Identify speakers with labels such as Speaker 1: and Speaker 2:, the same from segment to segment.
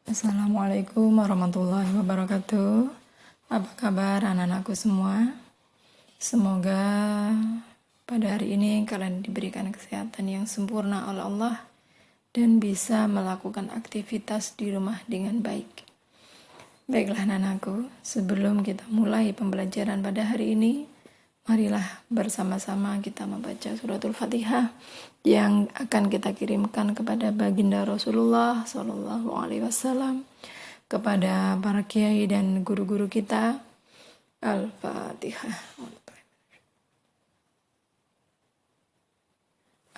Speaker 1: Assalamualaikum warahmatullahi wabarakatuh. Apa kabar anak-anakku semua? Semoga pada hari ini kalian diberikan kesehatan yang sempurna oleh Allah dan bisa melakukan aktivitas di rumah dengan baik. Baiklah anak-anakku, sebelum kita mulai pembelajaran pada hari ini, marilah bersama-sama kita membaca suratul Fatihah yang akan kita kirimkan kepada baginda Rasulullah Shallallahu Alaihi Wasallam, kepada para kiai dan guru-guru kita. Al-Fatihah.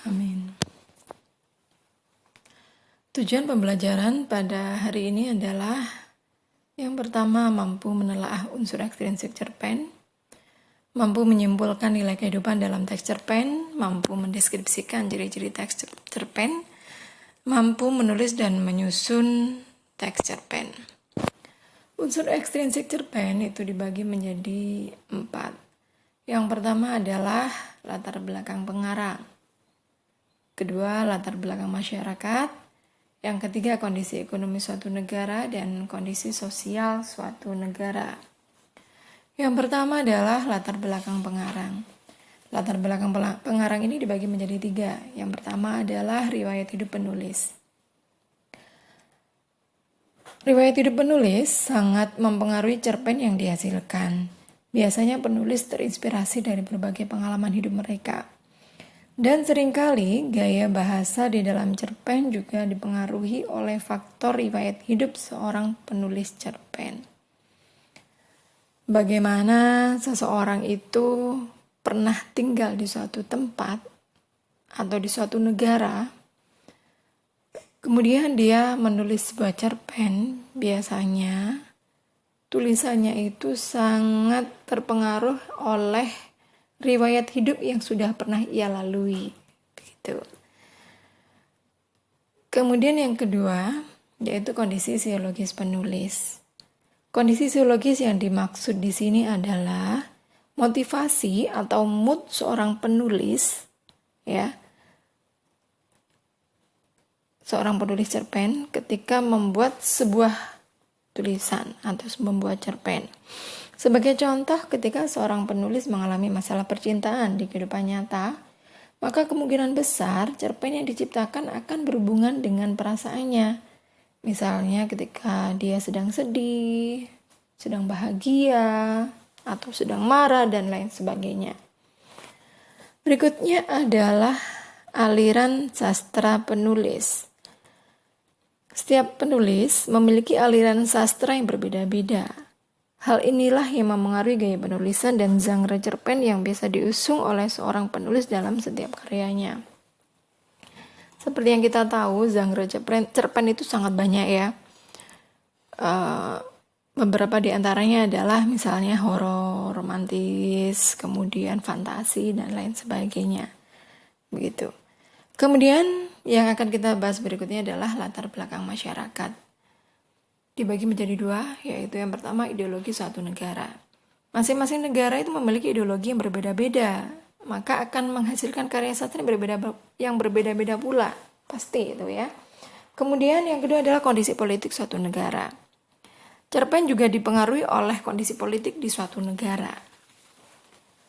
Speaker 1: Amin. Tujuan pembelajaran pada hari ini adalah yang pertama, mampu menelaah unsur ekstrinsik cerpen, mampu menyimpulkan nilai kehidupan dalam teks cerpen, mampu mendeskripsikan ciri-ciri teks cerpen, mampu menulis dan menyusun teks cerpen. Unsur ekstrinsik cerpen itu dibagi menjadi 4. Yang pertama adalah latar belakang pengarang. Kedua, latar belakang masyarakat. Yang ketiga, kondisi ekonomi suatu negara dan kondisi sosial suatu negara. Yang pertama adalah latar belakang pengarang. Latar belakang pengarang ini dibagi menjadi 3. Yang pertama adalah riwayat hidup penulis. Riwayat hidup penulis sangat mempengaruhi cerpen yang dihasilkan. Biasanya penulis terinspirasi dari berbagai pengalaman hidup mereka. Dan seringkali gaya bahasa di dalam cerpen juga dipengaruhi oleh faktor riwayat hidup seorang penulis cerpen. Bagaimana seseorang itu pernah tinggal di suatu tempat atau di suatu negara, kemudian dia menulis sebuah cerpen, biasanya tulisannya itu sangat terpengaruh oleh riwayat hidup yang sudah pernah ia lalui. Begitu. Kemudian yang kedua, yaitu kondisi psikologis penulis. Kondisi psikologis yang dimaksud di sini adalah motivasi atau mood seorang penulis, ya, seorang penulis cerpen ketika membuat sebuah tulisan atau membuat cerpen. Sebagai contoh, ketika seorang penulis mengalami masalah percintaan di kehidupan nyata, maka kemungkinan besar cerpen yang diciptakan akan berhubungan dengan perasaannya. Misalnya ketika dia sedang sedih, sedang bahagia, atau sedang marah, dan lain sebagainya. Berikutnya adalah aliran sastra penulis. Setiap penulis memiliki aliran sastra yang berbeda-beda. Hal inilah yang mempengaruhi gaya penulisan dan genre cerpen yang biasa diusung oleh seorang penulis dalam setiap karyanya. Seperti yang kita tahu, genre cerpen itu sangat banyak ya. Beberapa di antaranya adalah misalnya horor, romantis, kemudian fantasi, dan lain sebagainya. Begitu. Kemudian yang akan kita bahas berikutnya adalah latar belakang masyarakat. Dibagi menjadi 2, yaitu yang pertama ideologi suatu negara. Masing-masing negara itu memiliki ideologi yang berbeda-beda, maka akan menghasilkan karya sastra yang berbeda-beda pula, pasti itu ya. Kemudian yang kedua adalah kondisi politik suatu negara. Cerpen juga dipengaruhi oleh kondisi politik di suatu negara.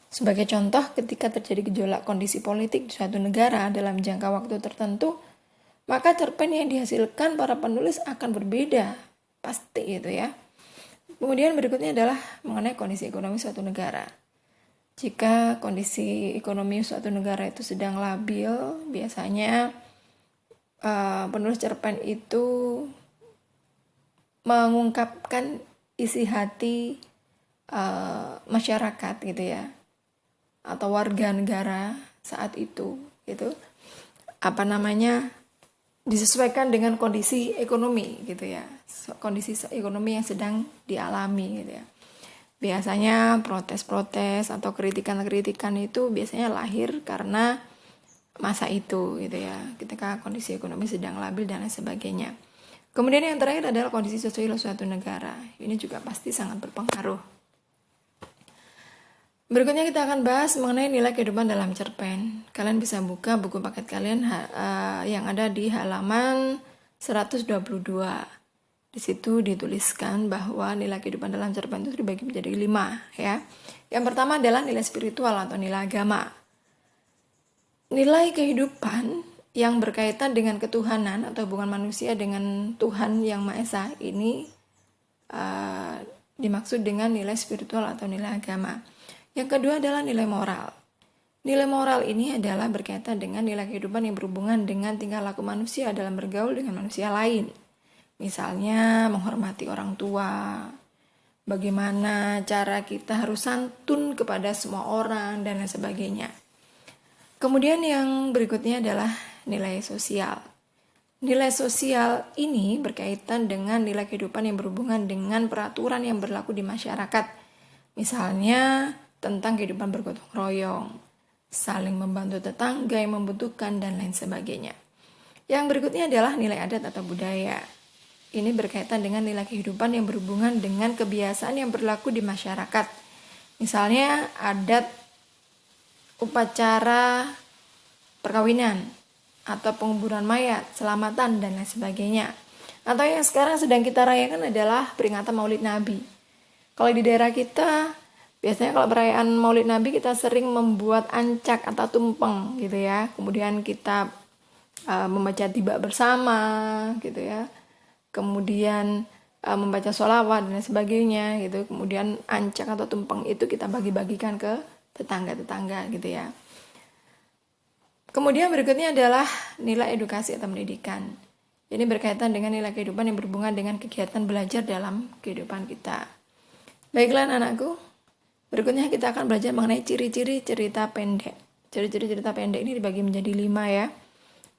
Speaker 1: Sebagai contoh, ketika terjadi gejolak kondisi politik di suatu negara dalam jangka waktu tertentu, maka cerpen yang dihasilkan para penulis akan berbeda, pasti itu ya. Kemudian berikutnya adalah mengenai kondisi ekonomi suatu negara. Jika kondisi ekonomi suatu negara itu sedang labil, biasanya penulis cerpen itu mengungkapkan isi hati masyarakat gitu ya, atau warga negara saat itu gitu. Disesuaikan dengan kondisi ekonomi gitu ya, kondisi ekonomi yang sedang dialami gitu ya. Biasanya protes-protes atau kritikan-kritikan itu biasanya lahir karena masa itu gitu ya, ketika kondisi ekonomi sedang labil dan lain sebagainya. Kemudian yang terakhir adalah kondisi sosial suatu negara. Ini juga pasti sangat berpengaruh. Berikutnya kita akan bahas mengenai nilai kehidupan dalam cerpen. Kalian bisa buka buku paket kalian yang ada di halaman 122. Di situ dituliskan bahwa nilai kehidupan dalam cerpen itu dibagi menjadi 5 ya. Yang pertama adalah nilai spiritual atau nilai agama. Nilai kehidupan yang berkaitan dengan ketuhanan atau hubungan manusia dengan Tuhan Yang Maha Esa ini dimaksud dengan nilai spiritual atau nilai agama. Yang kedua adalah nilai moral. Nilai moral ini adalah berkaitan dengan nilai kehidupan yang berhubungan dengan tingkah laku manusia dalam bergaul dengan manusia lain. Misalnya menghormati orang tua, bagaimana cara kita harus santun kepada semua orang, dan lain sebagainya. Kemudian yang berikutnya adalah nilai sosial. Nilai sosial ini berkaitan dengan nilai kehidupan yang berhubungan dengan peraturan yang berlaku di masyarakat. Misalnya tentang kehidupan bergotong royong, saling membantu tetangga yang membutuhkan, dan lain sebagainya. Yang berikutnya adalah nilai adat atau budaya. Ini berkaitan dengan nilai kehidupan yang berhubungan dengan kebiasaan yang berlaku di masyarakat. Misalnya adat upacara perkawinan atau penguburan mayat, selamatan, dan lain sebagainya. Atau yang sekarang sedang kita rayakan adalah peringatan Maulid Nabi. Kalau di daerah kita, biasanya kalau perayaan Maulid Nabi kita sering membuat ancak atau tumpeng gitu ya. Kemudian kita membaca tiba bersama gitu ya. Kemudian membaca sholawat dan sebagainya gitu. Kemudian ancak atau tumpeng itu kita bagi-bagikan ke tetangga-tetangga gitu ya. Kemudian berikutnya adalah nilai edukasi atau pendidikan. Ini berkaitan dengan nilai kehidupan yang berhubungan dengan kegiatan belajar dalam kehidupan kita. Baiklah anakku, berikutnya kita akan belajar mengenai ciri-ciri cerita pendek. Ciri-ciri cerita pendek ini dibagi menjadi 5 ya.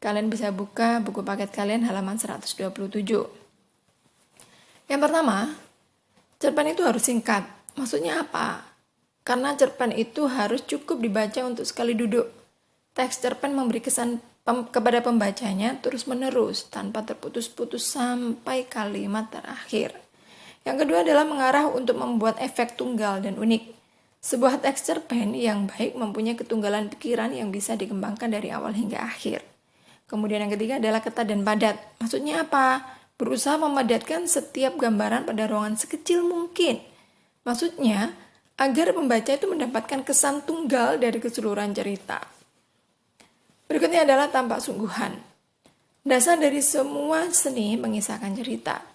Speaker 1: Kalian bisa buka buku paket kalian halaman 127. Yang pertama, cerpen itu harus singkat. Maksudnya apa? Karena cerpen itu harus cukup dibaca untuk sekali duduk. Teks cerpen memberi kesan kepada pembacanya terus-menerus tanpa terputus-putus sampai kalimat terakhir. Yang kedua adalah mengarah untuk membuat efek tunggal dan unik. Sebuah teks cerpen yang baik mempunyai ketunggalan pikiran yang bisa dikembangkan dari awal hingga akhir. Kemudian yang ketiga adalah ketat dan padat. Maksudnya apa? Berusaha memadatkan setiap gambaran pada ruangan sekecil mungkin. Maksudnya, agar pembaca itu mendapatkan kesan tunggal dari keseluruhan cerita. Berikutnya adalah tampak sungguhan. Dasar dari semua seni mengisahkan cerita.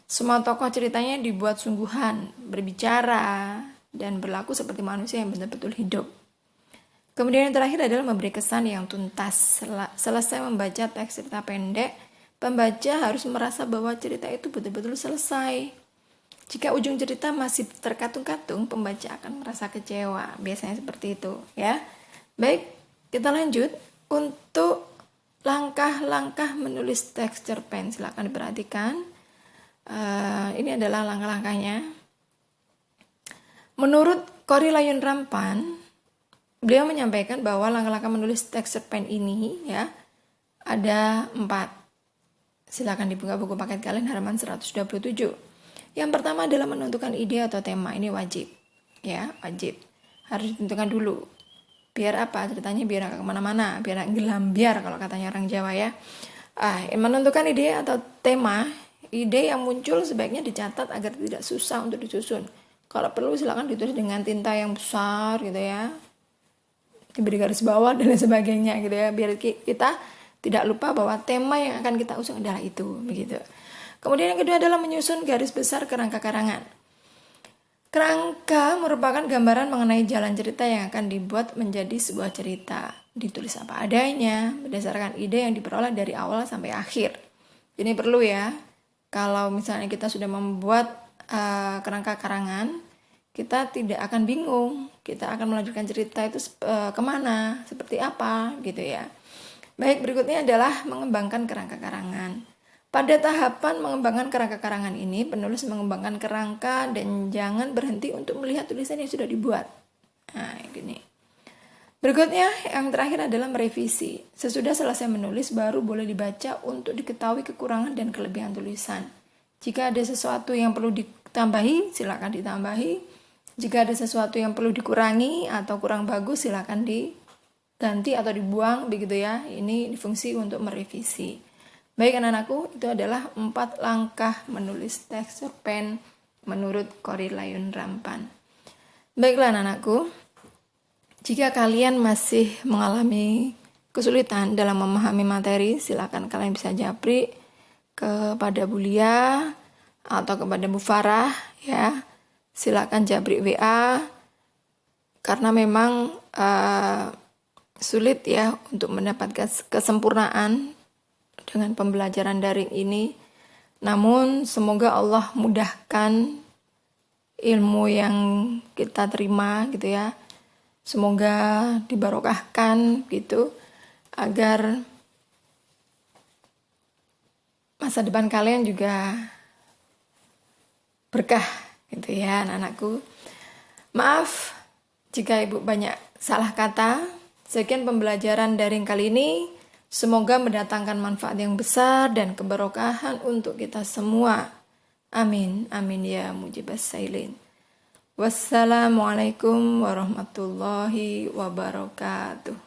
Speaker 1: Semua tokoh ceritanya dibuat sungguhan, berbicara, dan berlaku seperti manusia yang betul-betul hidup. Kemudian yang terakhir adalah memberi kesan yang tuntas. Selesai membaca teks cerita pendek, pembaca harus merasa bahwa cerita itu betul-betul selesai. Jika ujung cerita masih terkatung-katung, pembaca akan merasa kecewa. Biasanya seperti itu, ya. Baik, kita lanjut. Untuk langkah-langkah menulis teks cerpen, silakan diperhatikan. Ini adalah langkah-langkahnya. Menurut Korrie Layun Rampan, beliau menyampaikan bahwa langkah-langkah menulis teks cerpen ini ya ada 4. Silakan dibuka buku paket kalian halaman 127. Yang pertama adalah menentukan ide atau tema. Ini wajib. Ya, wajib. Harus ditentukan dulu. Biar apa? Ceritanya biar gak kemana-mana. Biar gak gelambiar kalau katanya orang Jawa ya. Menentukan ide atau tema. Ide yang muncul sebaiknya dicatat agar tidak susah untuk disusun. Kalau perlu silakan ditulis dengan tinta yang besar gitu ya. Diberi garis bawah dan lain sebagainya gitu ya. Biar kita tidak lupa bahwa tema yang akan kita usung adalah itu, begitu. Kemudian yang kedua adalah menyusun garis besar kerangka karangan. Kerangka merupakan gambaran mengenai jalan cerita yang akan dibuat menjadi sebuah cerita. Ditulis apa adanya, berdasarkan ide yang diperoleh dari awal sampai akhir. Ini perlu ya, kalau misalnya kita sudah membuat kerangka karangan, kita tidak akan bingung, kita akan melanjutkan cerita itu kemana, seperti apa, gitu ya. Baik, berikutnya adalah mengembangkan kerangka karangan. Pada tahapan mengembangkan kerangka karangan ini, penulis mengembangkan kerangka dan jangan berhenti untuk melihat tulisan yang sudah dibuat. Nah, gini. Berikutnya, yang terakhir adalah merevisi. Sesudah selesai menulis, baru boleh dibaca untuk diketahui kekurangan dan kelebihan tulisan. Jika ada sesuatu yang perlu ditambahi, silakan ditambahi. Jika ada sesuatu yang perlu dikurangi atau kurang bagus, silakan diganti atau dibuang, begitu ya. Ini fungsi untuk merevisi. Baik anak-anakku, itu adalah 4 langkah menulis teks cerpen menurut Korrie Layun Rampan. Baiklah anak-anakku, jika kalian masih mengalami kesulitan dalam memahami materi, silakan kalian bisa japri kepada Bu Lia atau kepada Bu Farah ya. Silakan japri WA karena memang sulit ya untuk mendapatkan kesempurnaan dengan pembelajaran daring ini. Namun semoga Allah mudahkan ilmu yang kita terima gitu ya. Semoga dibarokahkan gitu agar masa depan kalian juga berkah gitu ya anak-anakku. Maaf jika Ibu banyak salah kata. Sekian pembelajaran daring kali ini. Semoga mendatangkan manfaat yang besar dan keberkahan untuk kita semua. Amin. Amin ya mujibas sailin. Wassalamualaikum warahmatullahi wabarakatuh.